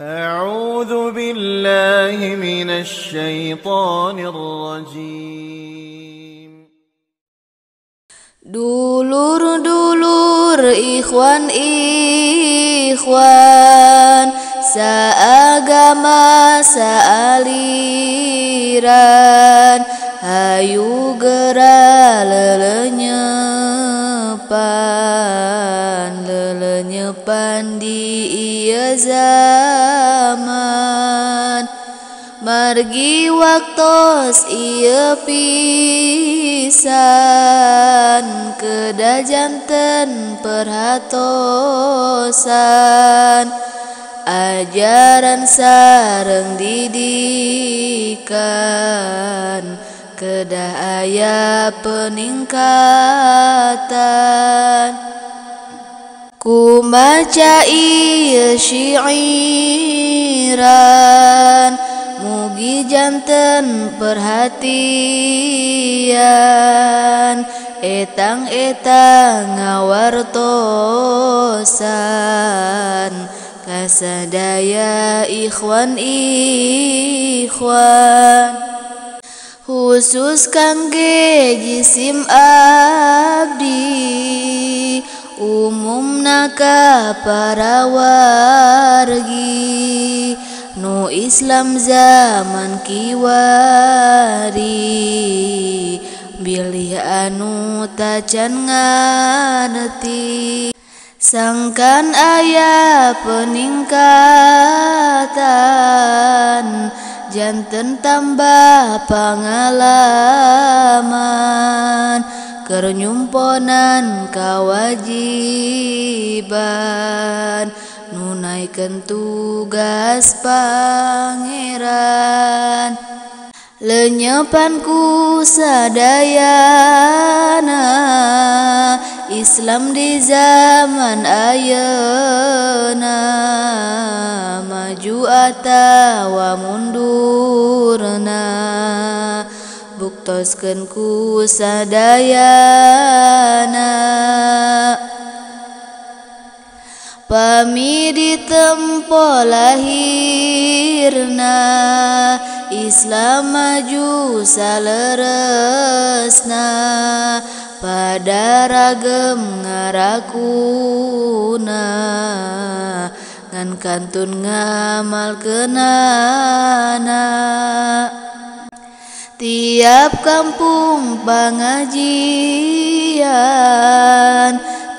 أعوذ بالله من الشيطان الرجيم. Dulur-dulur, ikhwan-ikhwan, seagama sealiran, hayu gera lelenyepan di ieu zaman. Margi waktos ieu pisan, kedah janten perhatosan, ajaran sareng didikan, kedah aya peningkatan. Kumaca ieu syiiran, mugi janten perhatian, etang-etang ngawartosan, kasadaya ikhwan-ikhwan. Khusus kangge jisim abdi, umumna ka para wargi, nu Islam zaman kiwari, bilih anu tacan ngarti. Sangkan aya peningkatan, janten tambah pangalaman, keur nyumponan kawajiban, nunaikeun tugas Pangeran. Lenyepan ku sadayana, Islam di zaman ayeuna, maju atawa mundurna, buktoskeun ku sadayana. Pami ditempo lahirna, Islam maju saleresna, pada ragem ngarakuna, ngan kantun ngamalkeunana. Tiap kampung pangajian,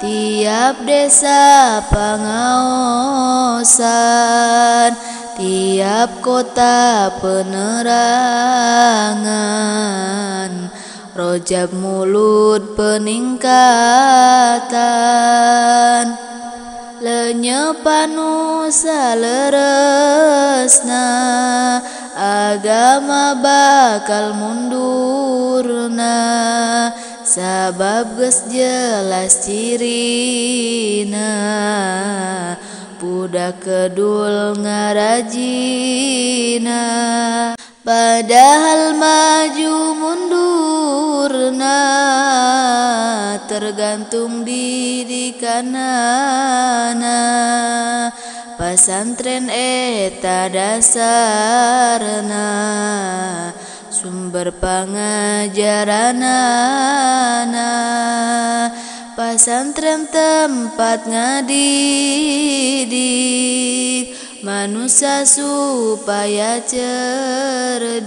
tiap desa pangaosan, tiap kota penerangan, rojab mulut peningkatan. Lenyepan nu saleresna, agama bakal mundurna, sabab geus jelas cirina, budak kedul ngarajina. Padahal maju mundurna, tergantung didikanana. Pasantren eta dasarna, sumber pangajaranana. Pasantren tempat ngadidik manusia supaya cerdik,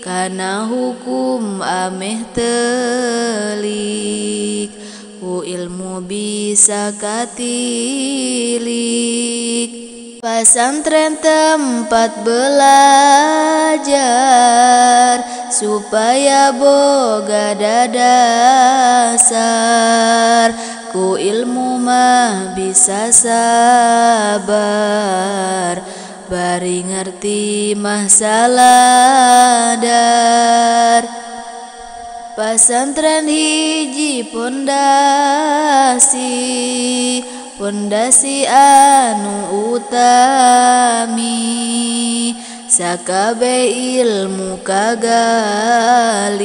kana hukum ameh telik, ku ilmu bisa katilik. Pasantren tempat belajar, supaya boga dadasar, ku ilmu mah bisa sabar, bari ngerti mah saladar. Pasantren hiji pondasi, pondasi anu utami, sakabe ilmu kagali,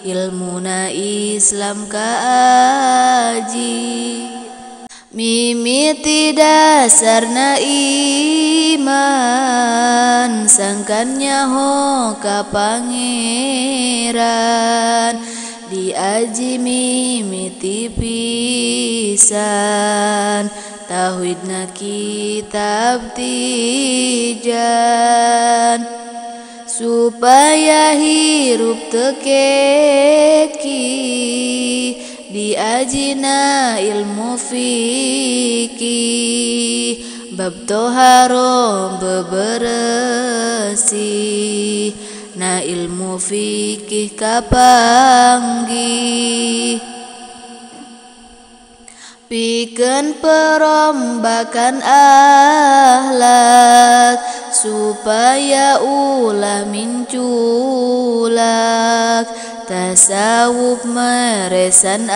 ilmuna Islam kaaji. mimiti dasarna iman sangkan nyaho ka pangeran diaji mimiti pisan tauhidna kitab tijan supaya hirup tekeki diajina ilmu fikih bab toharo beberesi na ilmu fikih kapanggih pikeun perombakan akhlak supaya ulah minculak tasawuf meresan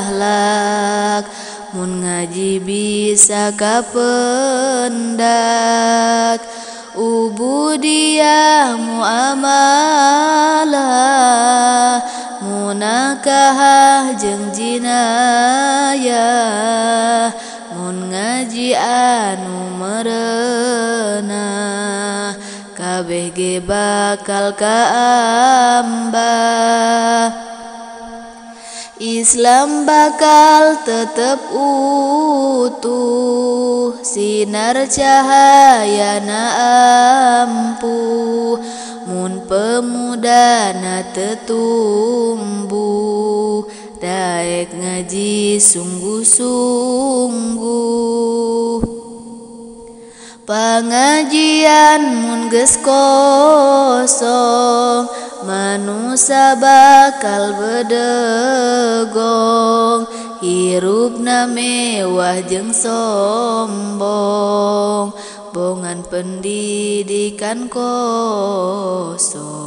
akhlak mun ngaji bisa kapendak ubudiyah muamalah munakahah jeung jinayah mun ngaji anu merenah kabeh ge bakal kaambah Islam bakal tetep utuh sinar cahayana ampuh mun pemudana tetumbuh daek ngaji sungguh-sungguh pangajian mun geus kosong manusia bakal bedegong hirupna mewah jeung sombong bongan pendidikan kosong